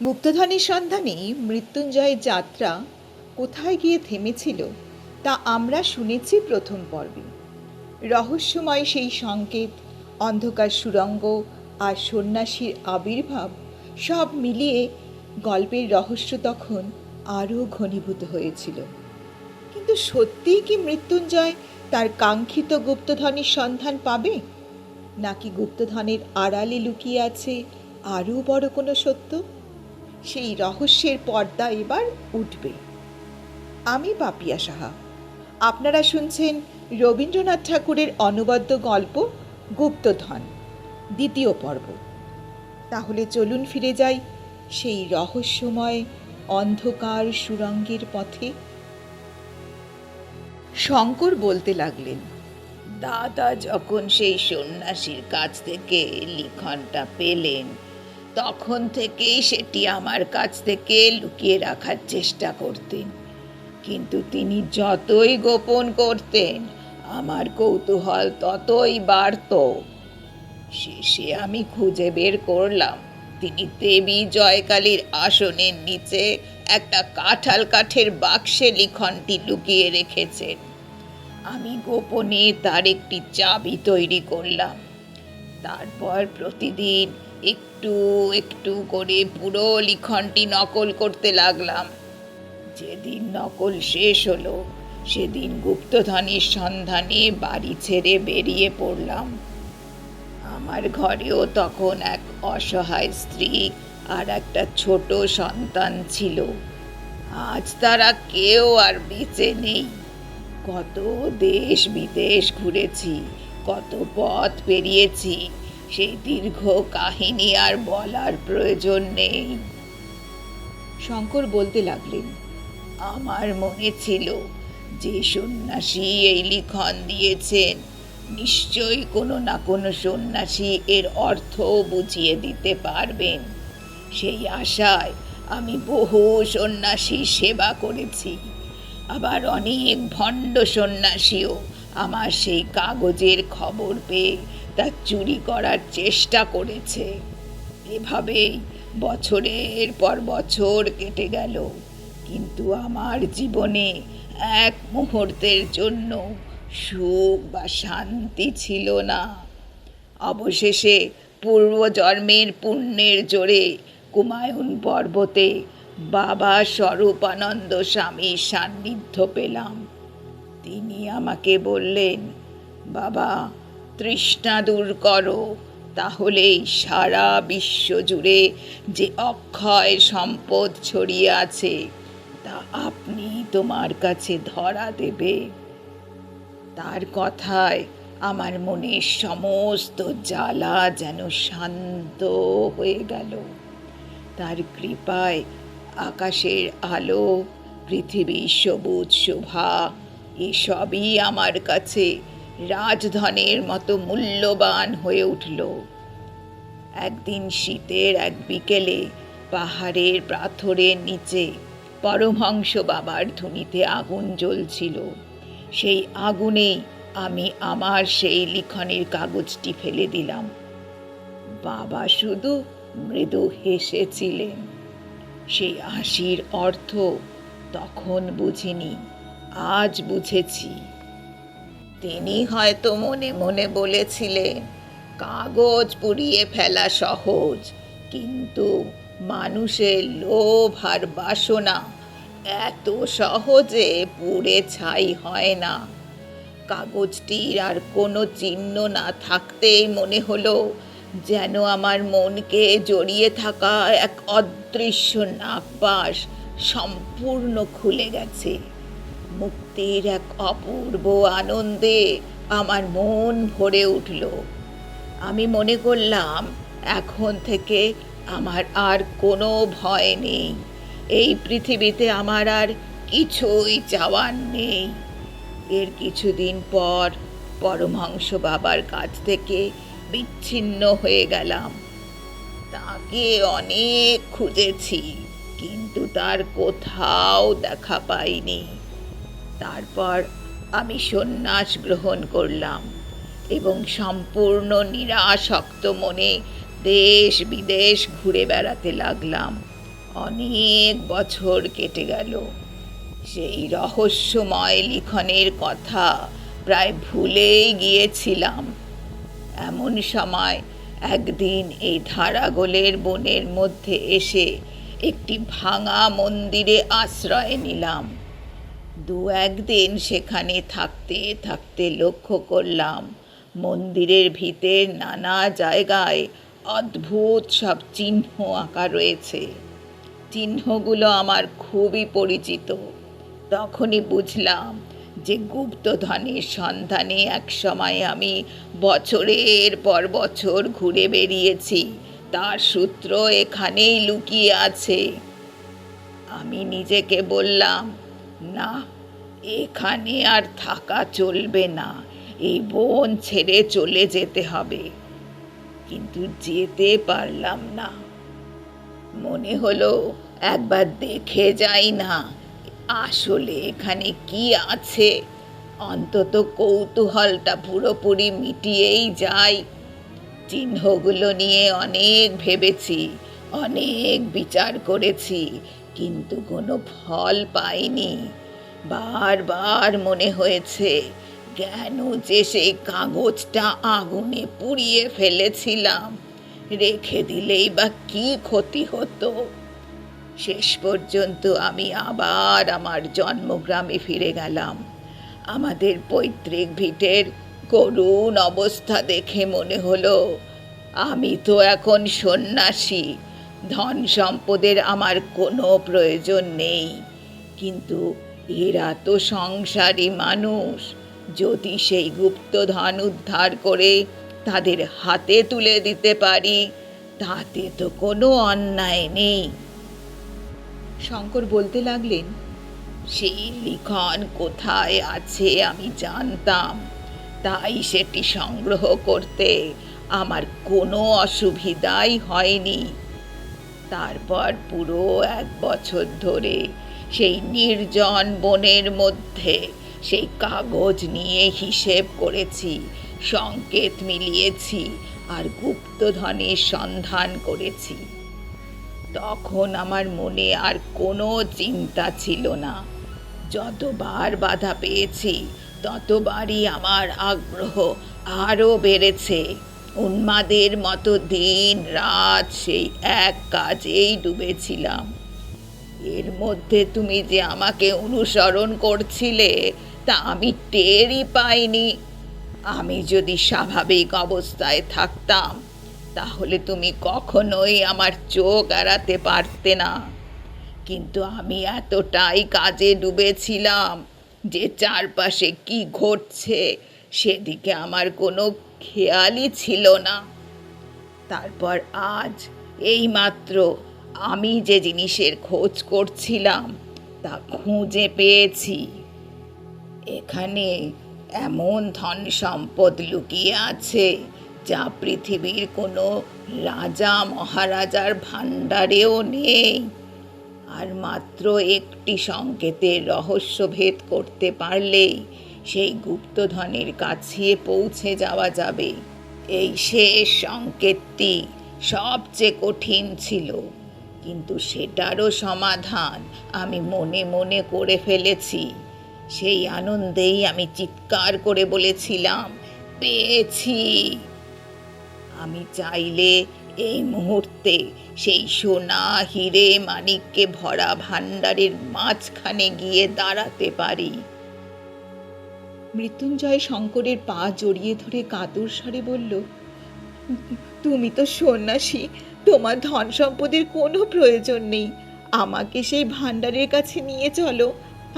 গুপ্তধনের সন্ধানে মৃত্যুঞ্জয়ের যাত্রা কোথায় গিয়ে থেমেছিল তা আমরা শুনেছি প্রথম পর্বে। রহস্যময় সেই সংকেত, অন্ধকার সুড়ঙ্গ আর সন্ন্যাসীর আবির্ভাব সব মিলিয়ে গল্পের রহস্য তখন আরও ঘনীভূত হয়েছিল। কিন্তু সত্যিই কি মৃত্যুঞ্জয় তার কাঙ্ক্ষিত গুপ্তধনের সন্ধান পাবে, নাকি গুপ্তধনের আড়ালে লুকিয়ে আছে আরও বড় কোনো সত্য? সেই রহস্যের পর্দা এবার উঠবে। আমি পাপিয়া সাহা, আপনারা শুনছেন রবীন্দ্রনাথ ঠাকুরের অনবদ্য গল্প গুপ্তধন দ্বিতীয় পর্ব। তাহলে চলুন ফিরে যাই সেই রহস্যময় অন্ধকার সুড়ঙ্গের পথে। শঙ্কর বলতে লাগলেন, দাদা যখন সেই সন্ন্যাসীর কাছ থেকে লিখনটা পেলেন, তখন থেকেই সেটি আমার কাছ থেকে লুকিয়ে রাখার চেষ্টা করতেন। কিন্তু তিনি যতই গোপন করতেন, আমার কৌতূহল ততই বাড়ত। শেষে আমি খুঁজে বের করলাম তিনি দেবী জয়কালীর আসনের নিচে একটা কাঁঠাল কাঠের বাক্সে লিখনটি লুকিয়ে রেখেছেন। আমি গোপনে তার একটি চাবি তৈরি করলাম। তারপর প্রতিদিন একটু একটু করে পুরো লিখনটি নকল করতে লাগলাম। যেদিন নকল শেষ হলো, সেদিন গুপ্তধনের সন্ধানে বাড়ি ছেড়ে বেরিয়ে পড়লাম। আমার ঘরেও তখন এক অসহায় স্ত্রী আর একটা ছোট সন্তান ছিল। আজ তারা কেউ আর বেঁচে নেই। কত দেশ বিদেশ ঘুরেছি, কত পথ পেরিয়েছি, সেই দীর্ঘ কাহিনী আর বলার প্রয়োজন নেই। শঙ্কর বলতে লাগলেন, আমার মনে ছিল যে সন্ন্যাসী এই লিখন দিয়েছেন, নিশ্চয়ই কোনো না কোনো সন্ন্যাসী এর অর্থ বুঝিয়ে দিতে পারবেন। সেই আশায় আমি বহু সন্ন্যাসীর সেবা করেছি। আবার অনেক ভণ্ড সন্ন্যাসীও আমার সেই কাগজের খবর পেয়ে তা চুরি করার চেষ্টা করেছে। এভাবেই বছরের পর বছর কেটে গেল, কিন্তু আমার জীবনে এক মুহূর্তের জন্য সুখ বা শান্তি ছিল না। অবশেষে পূর্বজন্মের পুণ্যের জোরে কুমায়ুন পর্বতে বাবা স্বরূপানন্দ স্বামীর সান্নিধ্য পেলাম। তিনি আমাকে বললেন, বাবা, তৃষ্ণা দূর করো, তাহলেই সারা বিশ্ব জুড়ে যে অক্ষয় সম্পদ ছড়িয়ে আছে তা আপনি তোমার কাছে ধরা দেবে। তার কথায় আমার মনের সমস্ত জ্বালা যেন শান্ত হয়ে গেল। তার কৃপায় আকাশের আলো, পৃথিবীর সবুজ শোভা, এসবই আমার কাছে রাজধনের মতো মূল্যবান হয়ে উঠল। একদিন শীতের এক বিকেলে পাহাড়ের পাথরের নিচে পরমহংস বাবার ধুনিতে আগুন জ্বলছিল। সেই আগুনেই আমি আমার সেই লিখনের কাগজটি ফেলে দিলাম। বাবা শুধু মৃদু হেসেছিলেন। সেই হাসির অর্থ তখন বুঝিনি, আজ বুঝেছি। তিনি হয়তো মনে মনে বলেছিলেন, কাগজ পুড়িয়ে ফেলা সহজ, কিন্তু মানুষের লোভ আর বাসনা এত সহজে পুড়ে ছাই হয় না। কাগজটির আর কোনো চিহ্ন না থাকতেই মনে হলো যেন আমার মনকে জড়িয়ে থাকা এক অদৃশ্য নাগপাশ সম্পূর্ণ খুলে গেছে। মুক্তির এক অপূর্ব আনন্দে আমার মন ভরে উঠল। আমি মনে করলাম, এখন থেকে আমার আর কোনো ভয় নেই। এই পৃথিবীতে আমার আর কিছুই চাওয়ার নেই। এর কিছুদিন পর পরমহংস বাবার কাছ থেকে বিচ্ছিন্ন হয়ে গেলাম। তাকে অনেক খুঁজেছি, কিন্তু তার কোথাও দেখা পাইনি। তারপর আমি সন্ন্যাস গ্রহণ করলাম এবং সম্পূর্ণ নিরাসক্ত মনে দেশ বিদেশ ঘুরে বেড়াতে লাগলাম। অনেক বছর কেটে গেল। সেই রহস্যময় লিখনের কথা প্রায় ভুলেই গিয়েছিলাম। এমন সময় একদিন এই ধারাগোলের বনের মধ্যে এসে একটি ভাঙা মন্দিরে আশ্রয় নিলাম। দু একদিন সেখানে থাকতে থাকতে লক্ষ্য করলাম মন্দিরের ভিতর নানা জায়গায় অদ্ভুত সব চিহ্ন আঁকা রয়েছে। চিহ্নগুলো আমার খুবই পরিচিত। তখনই বুঝলাম যে গুপ্তধনের সন্ধানে একসময় আমি বছরের পর বছর ঘুরে বেরিয়েছি, তার সূত্র এখানেই লুকিয়ে আছে। আমি নিজেকে বললাম, না, এখানে আর থাকা চলবে না, এই বন ছেড়ে চলে যেতে হবে। কিন্তু যেতে পারলাম না। মনে হলো একবার দেখে যাই না আসলে এখানে কি আছে, অন্তত কৌতূহলটা পুরোপুরি মিটিয়েই যাই। চিহ্নগুলো নিয়ে অনেক ভেবেছি, অনেক বিচার করেছি, কিন্তু কোনো ফল পাইনি। বারবার মনে হয়েছে কেন যে সেই কাগজটা আগুনে পুড়িয়ে ফেলেছিলাম, রেখে দিলেই বা কি ক্ষতি হতো। শেষ পর্যন্ত আমি আবার আমার জন্মগ্রামে ফিরে গেলাম। আমাদের পৈতৃক ভিটের করুণ অবস্থা দেখে মনে হলো আমি তো এখন সন্ন্যাসী, ধন সম্পদের আমার কোনো প্রয়োজন নেই। কিন্তু এরা তো সংসারী মানুষ, যদি সেই গুপ্তধন উদ্ধার করে তাদের হাতে তুলে দিতে পারি তাতে তো কোনো অন্যায় নেই। শঙ্কর বলতে লাগলেন, সেই লিখন কোথায় আছে আমি জানতাম, তাই সেটি সংগ্রহ করতে আমার কোনো অসুবিধাই হয়নি। তারপর পুরো 1 বছর ধরে সেই নির্জন বনের মধ্যে সেই কাগজ নিয়ে হিসেব করেছি, সংকেত মিলিয়েছি আর গুপ্তধনের সন্ধান করেছি। তখন আমার মনে আর কোনো চিন্তা ছিল না। যতবার বাধা পেয়েছি ততবারই আমার আগ্রহ আরও বেড়েছে। উন্মাদের মতো দিন রাত সেই এক কাজেই ডুবেছিলাম। এর মধ্যে তুমি যে আমাকে অনুসরণ করছিলে তা আমি টেরই পাইনি। আমি যদি স্বাভাবিক অবস্থায় থাকতাম তাহলে তুমি কখনোই আমার চোখ এড়াতে পারতে না। কিন্তু আমি এতটাই কাজে ডুবেছিলাম যে চারপাশে কি ঘটছে সেদিকে আমার কোনো খেয়ালই ছিল না। তারপর আজ এইমাত্র আমি যে জিনিসের খোঁজ করছিলাম তা খুঁজে পেয়েছি। এখানে এমন ধন সম্পদ লুকিয়ে আছে যা পৃথিবীর কোনো রাজা মহারাজার ভাণ্ডারেও নেই। আর মাত্র একটি সংকেতের রহস্য ভেদ করতে পারলেই সেই গুপ্তধনের কাছে পৌঁছে যাওয়া যাবে। এই শেষ সংকেতটি সবচেয়ে কঠিন ছিল, কিন্তু সেটারও সমাধান আমি মনে মনে করে ফেলেছি। সেই আনন্দেই আমি চিৎকার করে বলেছিলাম, পেয়েছি। আমি চাইলে এই মুহূর্তে সেই সোনা হিরে মানিক্যে ভরা ভাণ্ডারের মাঝখানে গিয়ে দাঁড়াতে পারি। মৃত্যুঞ্জয় শঙ্করের পা জড়িয়ে ধরে কাতর স্বরে বলল, তুমি তো সন্ন্যাসী, তোমার ধন সম্পদের কোনো প্রয়োজন নেই। আমাকে সেই ভাণ্ডারের কাছে নিয়ে চলো,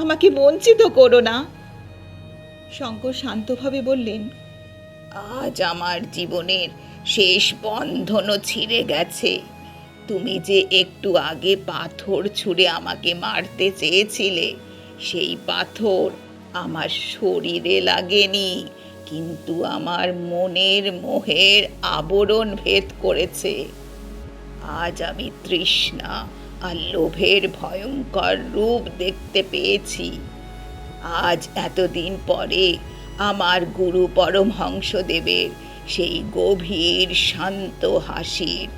আমাকে বঞ্চিত করো না। শঙ্কর শান্তভাবে বললেন, আজ আমার জীবনের শেষ বন্ধনও ছিঁড়ে গেছে। তুমি যে একটু আগে পাথর ছুঁড়ে আমাকে মারতে চেয়েছিলে, সেই পাথর আমার শরীরে লাগেনি, কিন্তু আমার মনের মোহের আবরণ ভেদ করেছে। আজ আমি তৃষ্ণা আর লোভের ভয়ঙ্কর রূপ দেখতে পেয়েছি। আজ এতদিন পরে আমার গুরু পরমহংসদেবের সেই গভীর শান্ত হাসির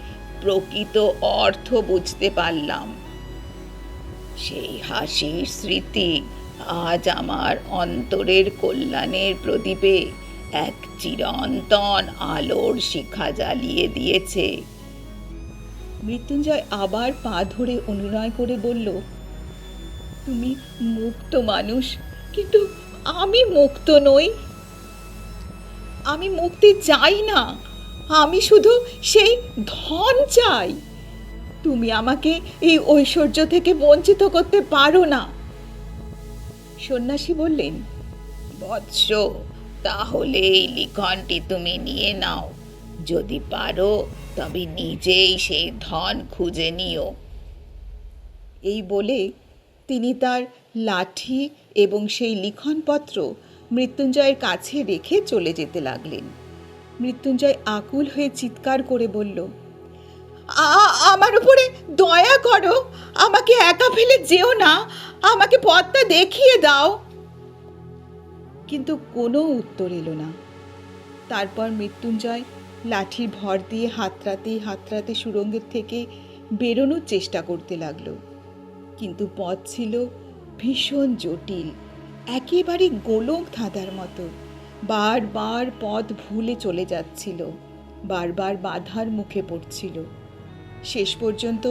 প্রকৃত অর্থ বুঝতে পারলাম। সেই হাসির স্মৃতি আজ আমার অন্তরের কল্যাণের প্রদীপে এক চিরন্তন আলোর শিখা জ্বালিয়ে দিয়েছে। মৃত্যুঞ্জয় আবার পা ধরে অনুনয় করে বলল, তুমি মুক্ত মানুষ, কিন্তু আমি মুক্ত নই। আমি মুক্তি চাই না, আমি শুধু সেই ধন চাই। তুমি আমাকে এই ঐশ্বর্য থেকে বঞ্চিত করতে পারো না। সন্ন্যাসী বললেন, বৎস, তাহলে এই লিখনটি তুমি নিয়ে নাও। যদি পারো তবে নিজেই সেই ধন খুঁজে নিও। এই বলে তিনি তার লাঠি এবং সেই লিখনপত্র মৃত্যুঞ্জয়ের কাছে রেখে চলে যেতে লাগলেন। মৃত্যুঞ্জয় আকুল হয়ে চিৎকার করে বলল, আমার উপরে দয়া করো, আমাকে একা ফেলে যেও না, আমাকে পথটা দেখিয়ে দাও। কিন্তু কোনো উত্তর এলো না। তারপর মৃত্যুঞ্জয় লাঠির ভর দিয়ে হাতড়াতে হাতড়াতে সুড়ঙ্গের থেকে বেরোনোর চেষ্টা করতে লাগলো। কিন্তু পথ ছিল ভীষণ জটিল, একেবারে গোলক ধাঁধার মতো। বারবার পথ ভুলে চলে যাচ্ছিল, বারবার বাধার মুখে পড়ছিল। শেষ পর্যন্ত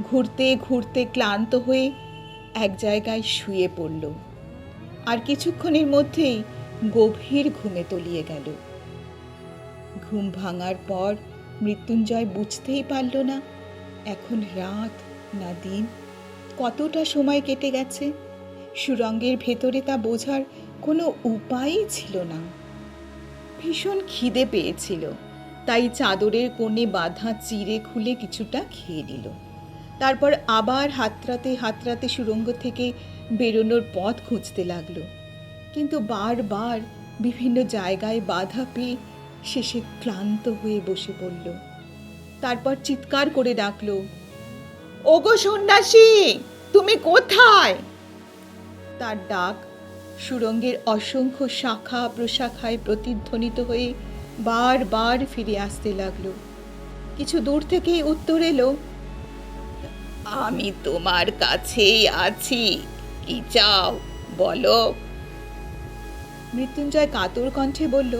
ঘুরতে ঘুরতে ক্লান্ত হয়ে এক জায়গায় শুয়ে পড়ল। আর কিছুক্ষণের মধ্যেই গভীর ঘুমে তলিয়ে গেল। ঘুম ভাঙার পর মৃত্যুঞ্জয় বুঝতেই পারল না এখন রাত না দিন, কতটা সময় কেটে গেছে। সুড়ঙ্গের ভেতরে তা বোঝার কোনো উপায়ই ছিল না। ভীষণ খিদে পেয়েছিল, তাই চাদরের কোণে বাঁধা চিড়ে খুলে কিছুটা খেয়ে নিল। তারপর আবার হাতড়াতে হাতড়াতে সুড়ঙ্গ থেকে বেরোনোর পথ খুঁজতে লাগলো। কিন্তু বারবার বিভিন্ন জায়গায় বাধা পেয়ে শেষে ক্লান্ত হয়ে বসে পড়ল। তারপর চিৎকার করে ডাকলো, ওগো সন্ন্যাসী, তুমি কোথায়? তার ডাক সুড়ঙ্গের অসংখ্য শাখা প্রশাখায় প্রতিধ্বনিত হয়ে বারবার ফিরে আসতে লাগলো। কিছু দূর থেকেই উত্তর এলো, আমি তোমার কাছেই আছি, কি চাও বলো। মৃত্যুঞ্জয় কাতর কণ্ঠে বলল,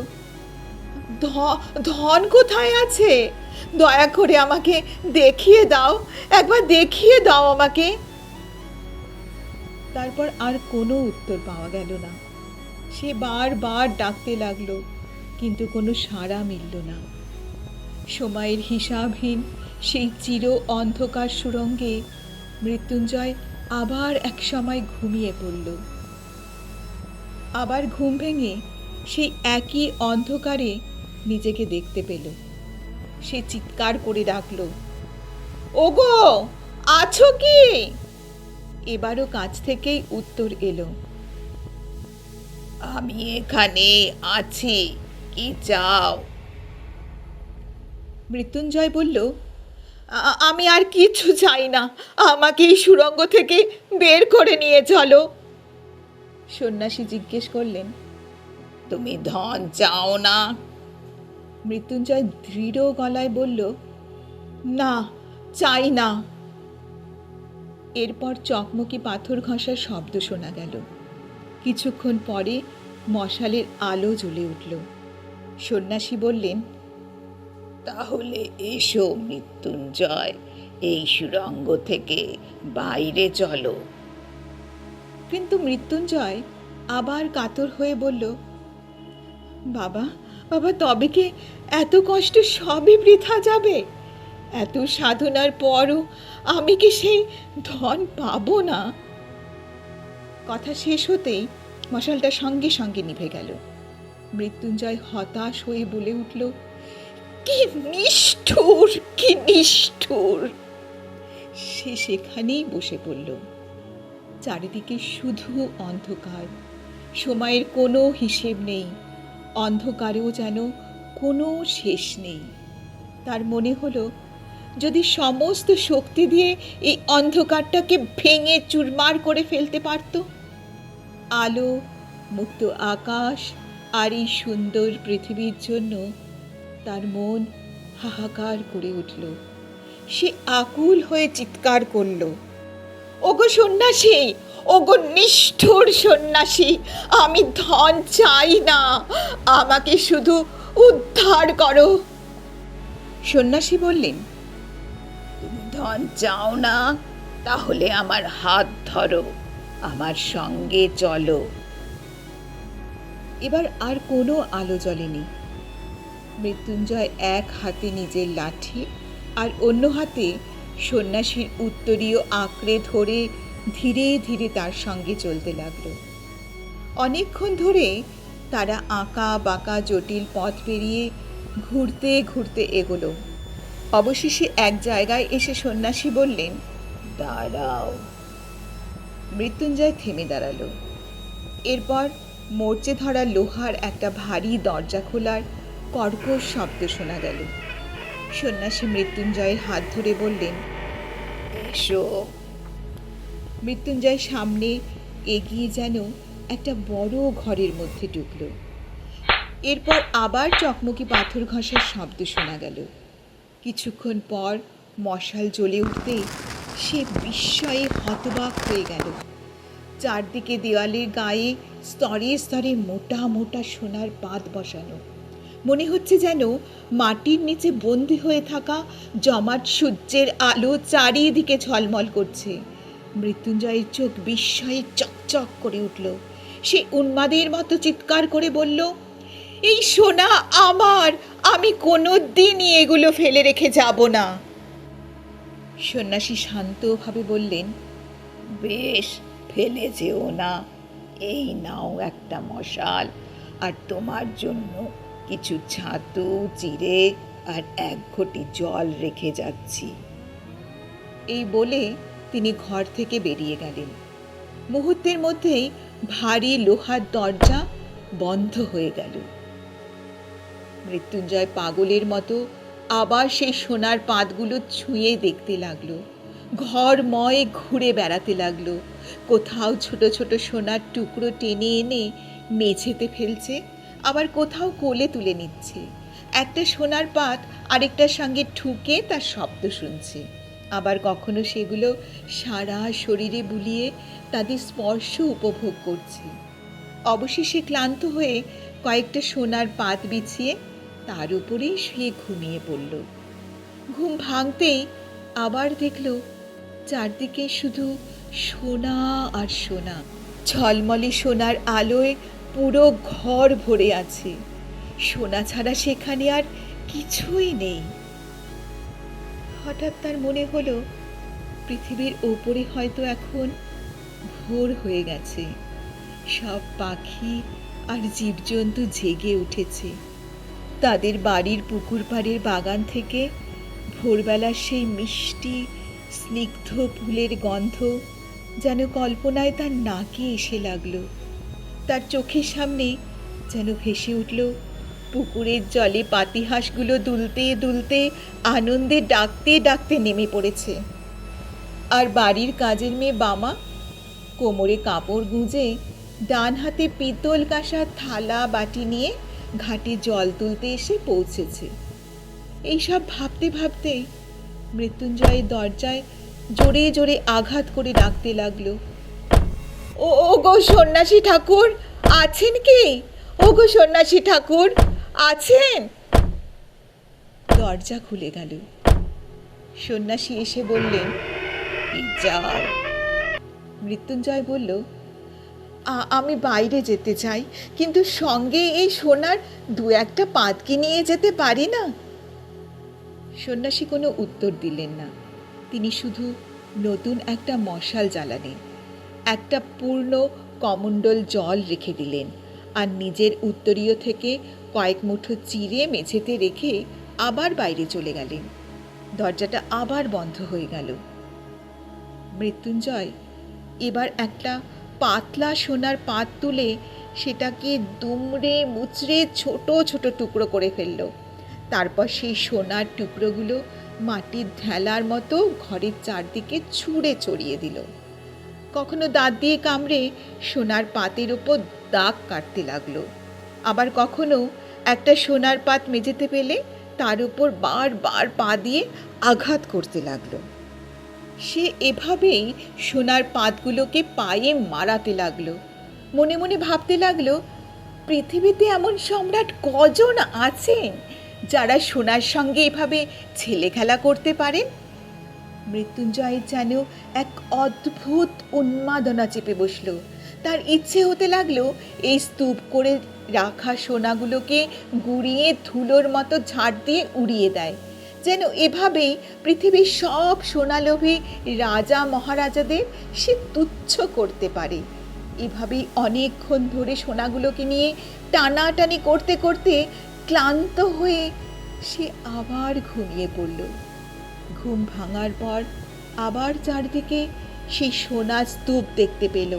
ধন কোথায় আছে? দয়া করে আমাকে দেখিয়ে দাও, একবার দেখিয়ে দাও আমাকে। তারপর আর কোনো উত্তর পাওয়া গেল না। সে বারবার ডাকতে লাগলো, কিন্তু কোনো সাড়া মিলল না। সময়ের হিসাবহীন সেই চির অন্ধকার সুড়ঙ্গে মৃত্যুঞ্জয় আবার এক সময় ঘুমিয়ে পড়ল। আবার ঘুম ভেঙে সেই একই অন্ধকারে নিজেকে দেখতে পেল। সে চিৎকার করে ডাকল, ওগো, আছো কি? এবারও কাছ থেকেই উত্তর এলো, আমি এখানে আছি, কি চাও। মৃত্যুঞ্জয় বলল, আমি আর কিছু চাই না, আমাকে এই সুড়ঙ্গ থেকে বের করে নিয়ে চলো। সন্ন্যাসী জিজ্ঞেস করলেন, তুমি ধন চাও না? মৃত্যুঞ্জয় দৃঢ় গলায় বলল, না, চাই না। এরপর চকমকি পাথর ঘষার শব্দ শোনা গেল। কিছুক্ষণ পরে মশালের আলো জ্বলে উঠল। সন্ন্যাসী বললেন, তাহলে এসো মৃত্যুঞ্জয়, এই সুড়ঙ্গ থেকে বাইরে চলো। কিন্তু মৃত্যুঞ্জয় আবার কাতর হয়ে বলল, বাবা, বাবা, তবে কি এত কষ্ট সবই বৃথা যাবে? এত সাধনার পরও আমি কি সেই ধন পাবো না? কথা শেষ হতেই মশালটা সঙ্গে সঙ্গে নিভে গেল। মৃত্যুঞ্জয় হতাশ হয়ে বলে উঠল, কি নিষ্ঠুর, কি নিষ্ঠুর! সে সেখানেই বসে পড়ল। চারিদিকে শুধু অন্ধকার, সময়ের কোনো হিসেব নেই, অন্ধকারেও যেন কোনো শেষ নেই। তার মনে হলো, যদি সমস্ত শক্তি দিয়ে এই অন্ধকারটাকে ভেঙে চুরমার করে ফেলতে পারত। আলো, মুক্ত আকাশ আর এই সুন্দর পৃথিবীর জন্য তার মন হাহাকার করে উঠল। সে আকুল হয়ে চিৎকার করল, ওগো সন্ন্যাসী, ওগো নিষ্ঠুর সন্ন্যাসী, আমি ধন চাই না, আমাকে শুধু উদ্ধার করো। সন্ন্যাসী বললেন, তুমি ধন চাও না? তাহলে আমার হাত ধরো, আমার সঙ্গে চলো। এবার আর কোনো আলো জ্বলেনি। মৃত্যুঞ্জয় এক হাতে নিজের লাঠি আর অন্য হাতে সন্ন্যাসীর উত্তরীয় আঁকড়ে ধরে ধীরে ধীরে তার সঙ্গে চলতে লাগলো। অনেকক্ষণ ধরে তারা আঁকা বাঁকা জটিল পথ পেরিয়ে ঘুরতে ঘুরতে এগোলো। অবশেষে এক জায়গায় এসে সন্ন্যাসী বললেন, দাঁড়াও। মৃত্যুঞ্জয় থেমে দাঁড়ালো। এরপর মরচে ধরা লোহার একটা ভারী দরজা খোলার কর্কশ শব্দ শোনা গেল। সন্ন্যাসী মৃত্যুঞ্জয়ের হাত ধরে বললেন, এসো। মৃত্যুঞ্জয় সামনে এগিয়ে যেন একটা বড় ঘরের মধ্যে ঢুকল। এরপর আবার চকমকি পাথর ঘষার শব্দ শোনা গেল। কিছুক্ষণ পর মশাল জ্বলে উঠতেই সে বিস্ময়ে হতবাক হয়ে গেল। চারদিকে দেওয়ালের গায়ে স্তরে স্তরে মোটা মোটা সোনার পাত বসানো। মনে হচ্ছে যেন মাটির নিচে বন্দী হয়ে থাকা জমাট সূর্যের আলো চারিদিকে ঝলমল করছে। মৃত্যুঞ্জয়ের চোখ বিস্ময়ে চকচক করে উঠল। সে উন্মাদের মতো চিৎকার করে বলল, এই সোনা আমার, আমি কোনো দিনই এগুলো ফেলে রেখে যাব না। সন্ন্যাসী শান্তভাবে বললেন, বেশ, ফেলে যেও না। এই নাও একটা মশাল, আর তোমার জন্য কিছু ছাতু, চিড়ে আর এক ঘটি জল রেখে যাচ্ছি। এই বলে তিনি ঘর থেকে বেরিয়ে গেলেন। মুহূর্তের মধ্যেই ভারী লোহার দরজা বন্ধ হয়ে গেল। মৃত্যুঞ্জয় পাগলের মতো আবার সেই সোনার পাতগুলো ছুঁয়ে দেখতে লাগলো। ঘরময় ঘুরে বেড়াতে লাগলো। কোথাও ছোট ছোট সোনার টুকরো টেনে এনে মেঝেতে ফেলছে, আবার কোথাও কোলে তুলে নিচ্ছে। একটা সোনার পাত আরেকটার সঙ্গে ঠুকে তার শব্দ শুনছে, আবার কখনো সেগুলো সারা শরীরে বুলিয়ে তাদের স্পর্শ উপভোগ করছে। অবশেষে ক্লান্ত হয়ে কয়েকটা সোনার পাত বিছিয়ে তার উপরেই শুয়ে ঘুমিয়ে পড়ল। ঘুম ভাঙতেই আবার দেখল চারদিকে শুধু সোনা আর সোনা। ঝলমলে সোনার আলোয় পুরো ঘর ভরে আছে। সোনা ছাড়া সেখানে আর কিছুই নেই। হঠাৎ তার মনে হলো পৃথিবীর ওপরে হয়তো এখন ভোর হয়ে গেছে। সব পাখি আর জীবজন্তু জেগে উঠেছে। তাদের বাড়ির পুকুর পাড়ের বাগান থেকে ভোরবেলার সেই মিষ্টি স্নিগ্ধ ফুলের গন্ধ যেন কল্পনায় তার নাকে এসে লাগলো। তার চোখের সামনে যেন ভেসে উঠল পুকুরের জলে পাতিহাঁসগুলো দুলতে দুলতে আনন্দে ডাকতে ডাকতে নেমে পড়েছে। আর বাড়ির কাজের মেয়ে বামা কোমরে কাপড় গুঁজে ডান হাতে পিতল কাঁসার থালা বাটি নিয়ে ঘাটে জল তুলতে এসে পৌঁছেছে। এইসব ভাবতে ভাবতে মৃত্যুঞ্জয়ের দরজায় জোরে জোরে আঘাত করে ডাকতে লাগলো, ও গো সন্ন্যাসী ঠাকুর, আছেন কি? ও গো সন্ন্যাসী ঠাকুর, আছেন? দরজা খুলে গেল। সন্ন্যাসী এসে বললেন, যাও। মৃত্যুঞ্জয় বলল, আমি বাইরে যেতে চাই, কিন্তু সঙ্গে এই সোনার দু একটা পাত কি নিয়ে যেতে পারি না? সন্ন্যাসী কোনো উত্তর দিলেন না। তিনি শুধু নতুন একটা মশাল জ্বালালেন, একটা পূর্ণ কমণ্ডল জল রেখে দিলেন, আর নিজের উত্তরীয় থেকে কয়েক মুঠো চিড়ে মেঝেতে রেখে আবার বাইরে চলে গেলেন। দরজাটা আবার বন্ধ হয়ে গেল। মৃত্যুঞ্জয় এবার একটা পাতলা সোনার পাত তুলে সেটাকে দুমড়ে মুচড়ে ছোট ছোট টুকরো করে ফেলল। তারপর সেই সোনার টুকরোগুলো মাটির ঢেলার মতো ঘরের চারদিকে ছুঁড়ে ছড়িয়ে দিল। কখনো দাঁত দিয়ে কামড়ে সোনার পাতের ওপর দাগ কাটতে লাগলো, আবার কখনো একটা সোনার পাত মেঝেতে পেলে তার উপর বারবার পা দিয়ে আঘাত করতে লাগলো। সে এভাবেই সোনার পাতগুলোকে পায়ে মারাতে লাগলো। মনে মনে ভাবতে লাগলো, পৃথিবীতে এমন সম্রাট কজন আছেন যারা সোনার সঙ্গে এভাবে ছেলে খেলা করতে পারেন। মৃত্যুঞ্জয়ের যেন এক অদ্ভুত উন্মাদনা চেপে বসলো। তার ইচ্ছে হতে লাগলো এই স্তূপ করে রাখা সোনাগুলোকে গুঁড়িয়ে ধুলোর মতো ঝাড় দিয়ে উড়িয়ে দেয়, যেন এভাবেই পৃথিবীর সব সোনালোভী রাজা মহারাজাদের সে তুচ্ছ করতে পারে। এভাবেই অনেকক্ষণ ধরে সোনাগুলোকে নিয়ে টানাটানি করতে করতে ক্লান্ত হয়ে সে আবার ঘুমিয়ে পড়ল। ঘুম ভাঙার পর আবার চারদিকে সেই সোনার স্তূপ দেখতে পেল।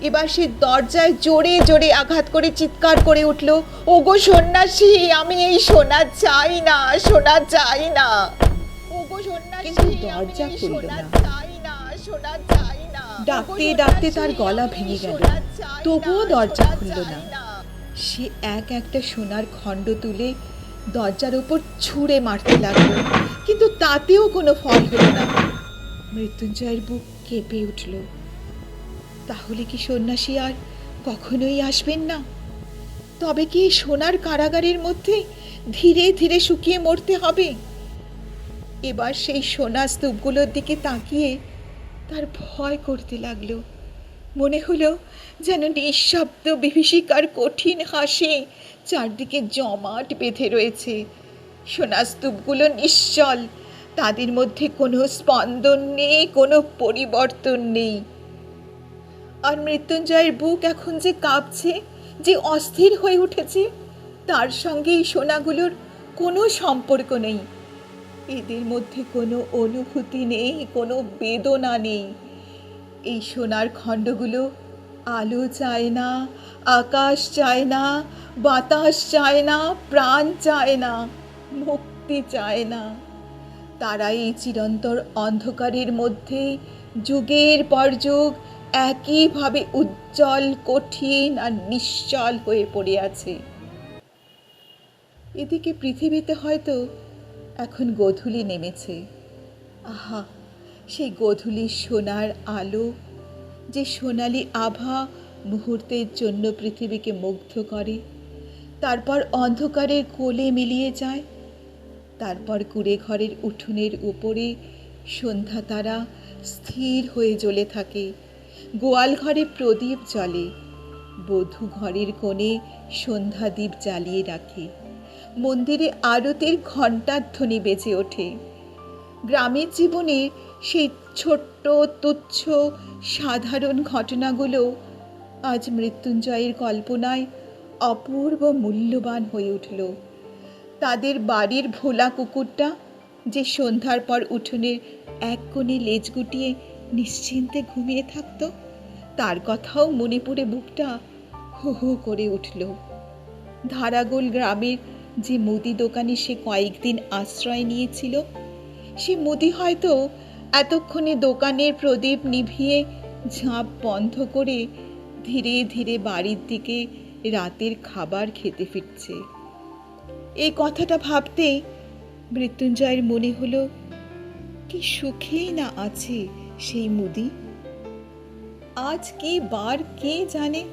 এবার সে দরজায় জোরে জোরে আঘাত করে চিৎকার করে উঠল, ওগো সন্ন্যাসী, আমি এই সোনা চাই না, সোনা চাই না। ওগো সন্ন্যাসী, কিন্তু দরজা আমি এই খুলল সোনা না। চাই না, সোনা চাই না। ডাকতে ডাকতে তার গলা ভেঙে গেল, তবুও দরজা খুলল না। সে এক একটা সোনার খণ্ড তুলে দরজার উপর ছুঁড়ে মারতে লাগলো, কিন্তু তাতেও কোনো ফল হলো না। মৃত্যুঞ্জয়ের বুক কেঁপে উঠল। তাহলে কি সন্ন্যাসী আর কখনোই আসবেন না? তবে কি এই সোনার কারাগারের মধ্যে ধীরে ধীরে শুকিয়ে মরতে হবে? এবার সেই সোনা স্তূপগুলোর দিকে তাকিয়ে তার ভয় করতে লাগলো। মনে হলো যেন নিঃশব্দ বিভীষিকার কঠিন হাসি চারদিকে জমাট বেঁধে রয়েছে। সোনা স্তূপগুলো নিশ্চল, তাদের মধ্যে কোনো স্পন্দন নেই, কোনো পরিবর্তন নেই। আর মৃত্যুঞ্জয়ের বুক এখন যে কাঁপছে, যে অস্থির হয়ে উঠেছে, তার সঙ্গে এই সোনাগুলোর কোনো সম্পর্ক নেই। এদের মধ্যে কোনো অনুভূতি নেই, কোনো বেদনা নেই। এই সোনার খণ্ডগুলো আলো চায় না, আকাশ চায় না, বাতাস চায় না, প্রাণ চায় না, মুক্তি চায় না। তারা এই চিরন্তর অন্ধকারের মধ্যে যুগের পর যুগ একইভাবে উজ্জ্বল, কঠিন আর নিশ্চল হয়ে পড়ে আছে। এদিকে পৃথিবীতে হয়তো এখন গোধূলি নেমেছে। আহা, সেই গোধূলির সোনার আলো, যে সোনালি আভা মুহূর্তের জন্য পৃথিবীকে মুগ্ধ করে, তারপর অন্ধকারের কোলে মিলিয়ে যায়। তারপর কুঁড়ে ঘরের উঠোনের উপরে সন্ধ্যা তারা স্থির হয়ে জ্বলে থাকে। গোয়াল ঘরে প্রদীপ জ্বলে, বধূ ঘরের কোণে সন্ধ্যাদীপ জ্বালিয়ে রাখে। মন্দিরে আরতির ঘণ্টার ধ্বনি বেজে ওঠে। গ্রামের জীবনের সেই ছোট্ট তুচ্ছ সাধারণ ঘটনাগুলো আজ মৃত্যুঞ্জয়ের কল্পনায় অপূর্ব মূল্যবান হয়ে উঠল। তাদের বাড়ির ভোলা কুকুরটা যে সন্ধ্যার পর উঠোনের এক কোণে লেজ গুটিয়ে নিশ্চিন্তে ঘুমিয়ে থাকত, তার কথাও মনে পড়ে বুকটা হু হু করে উঠল। ধারাগোল গ্রামের যে মুদি দোকানে সে কয়েকদিন আশ্রয় নিয়েছিল, সে মুদি হয়তো এতক্ষণে দোকানের প্রদীপ নিভিয়ে ঝাঁপ বন্ধ করে ধীরে ধীরে বাড়ির দিকে রাতের খাবার খেতে ফিরছে। এই কথাটা ভাবতেই মৃত্যুঞ্জয়ের মনে হলো, কি সুখেই না আছে সেই মুদি। আজ কি বার কে জানে?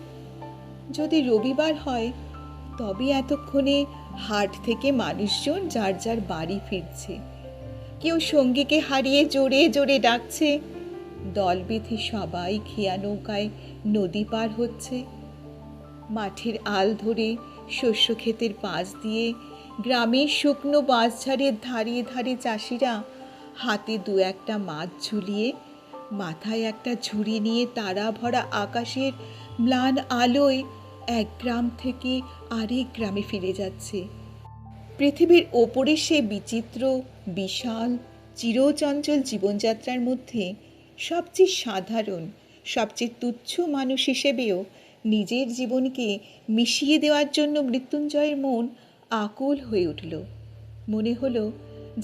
যদি রবিবার হয় তবে এতক্ষণে হাট থেকে মানুষজন যার যার বাড়ি ফিরছে। কেউ সঙ্গীকে হারিয়ে জোরে জোরে ডাকছে, দল বেঁধে সবাই খেয়া নৌকায় নদী পার হচ্ছে। মাঠের আল ধরে শস্য ক্ষেতের পাশ দিয়ে গ্রামের শুকনো বাঁশঝাড়ের ধারে ধারে চাষিরা হাতে দু একটা মাছ ঝুলিয়ে, মাথায় একটা ঝুড়ি নিয়ে তারা ভরা আকাশের ম্লান আলোয় এক গ্রাম থেকে আরেক গ্রামে ফিরে যাচ্ছে। পৃথিবীর ওপরে সে বিচিত্র, বিশাল, চিরচঞ্চল জীবনযাত্রার মধ্যে সবচেয়ে সাধারণ, সবচেয়ে তুচ্ছ মানুষ হিসেবেও নিজের জীবনকে মিশিয়ে দেওয়ার জন্য মৃত্যুঞ্জয়ের মন আকুল হয়ে উঠল। মনে হলো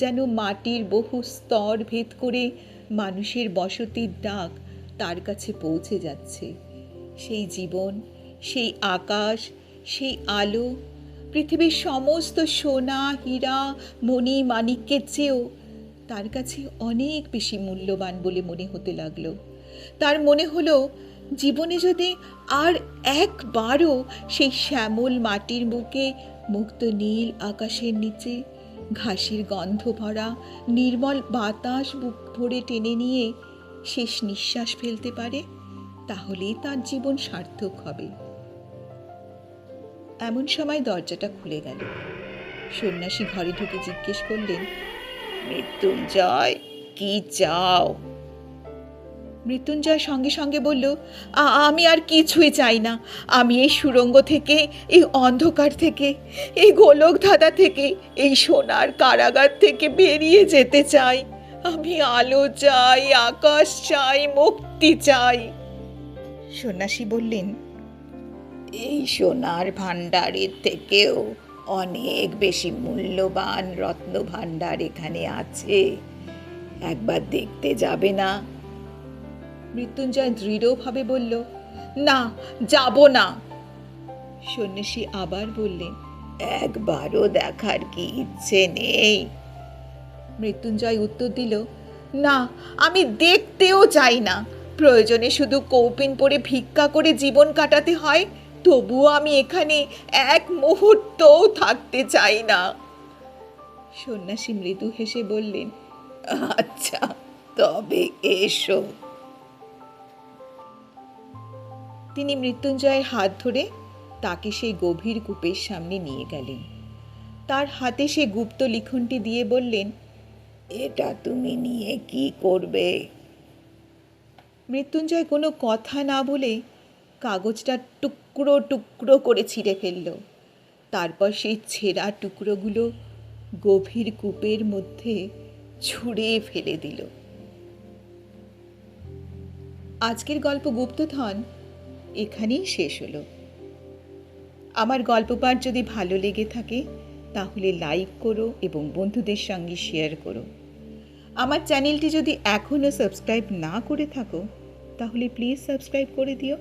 যেন মাটির বহু স্তর ভেদ করে মানুষের বসতির ডাক তার কাছে পৌঁছে যাচ্ছে। সেই জীবন, সেই আকাশ, সেই আলো পৃথিবীর সমস্ত সোনা, হীরা, মণি, মাণিক্যের চেয়েও তার কাছে অনেক বেশি মূল্যবান বলে মনে হতে লাগলো। তার মনে হলো জীবনে যদি আর একবারও সেই শ্যামল মাটির বুকে, মুক্ত নীল আকাশের নিচে, ঘাসের গন্ধ ভরা নির্মল বাতাস বুক ভরে টেনে নিয়ে শেষ নিঃশ্বাস ফেলতে পারে, তাহলেই তার জীবন সার্থক হবে। এমন সময় দরজাটা খুলে গেল। সন্ন্যাসী ঘরে ঢুকে জিজ্ঞেস করলেন, মৃত্যুঞ্জয়, কি চাও? মৃত্যুঞ্জয় সঙ্গে সঙ্গে বলল, আমি আর কিছুই চাই না। আমি এই সুড়ঙ্গ থেকে, এই অন্ধকার থেকে, এই গোলক ধাঁধা থেকে, এই সোনার কারাগার থেকে বেরিয়ে যেতে চাই। আমি আলো চাই, আকাশ চাই, মুক্তি চাই। সন্ন্যাসী বললেন, এই সোনার ভাণ্ডারের থেকেও অনেক বেশি মূল্যবান রত্ন ভাণ্ডার এখানে আছে, একবার দেখতে যাবে না? মৃত্যুঞ্জয় দৃঢ়ভাবে বলল, না, যাব না। সন্ন্যাসী আবার বললেন, একবারও দেখার কি ইচ্ছে নেই? মৃত্যুঞ্জয় উত্তর দিল, না, আমি দেখতেও চাই না। প্রয়োজনে শুধু কৌপিন পরে ভিক্ষা করে জীবন কাটাতে হয়, তবুও আমি এখানে এক মুহূর্তও থাকতে চাই না। সন্ন্যাসী মৃদু হেসে বললেন, আচ্ছা, তবে এসো। তিনি মৃত্যুঞ্জয়ের হাত ধরে তাকে সেই গভীর কূপের সামনে নিয়ে গেলেন। তার হাতে সে গুপ্ত লিখনটি দিয়ে বললেন, এটা তুমি নিয়ে কি করবে? মৃত্যুঞ্জয় কোনো কথা না বলে কাগজটা টুকরো টুকরো করে ছিঁড়ে ফেলল। তারপর সেই ছেঁড়া টুকরোগুলো গভীর কূপের মধ্যে ছুঁড়ে ফেলে দিল। আজকের গল্প গুপ্তধন এখানেই শেষ হলো। আমার গল্প পাঠ যদি ভালো লেগে থাকে তাহলে লাইক করো এবং বন্ধুদের সঙ্গে শেয়ার করো। আমার চ্যানেলটি যদি এখনও সাবস্ক্রাইব না করে থাকো তাহলে প্লিজ সাবস্ক্রাইব করে দিও।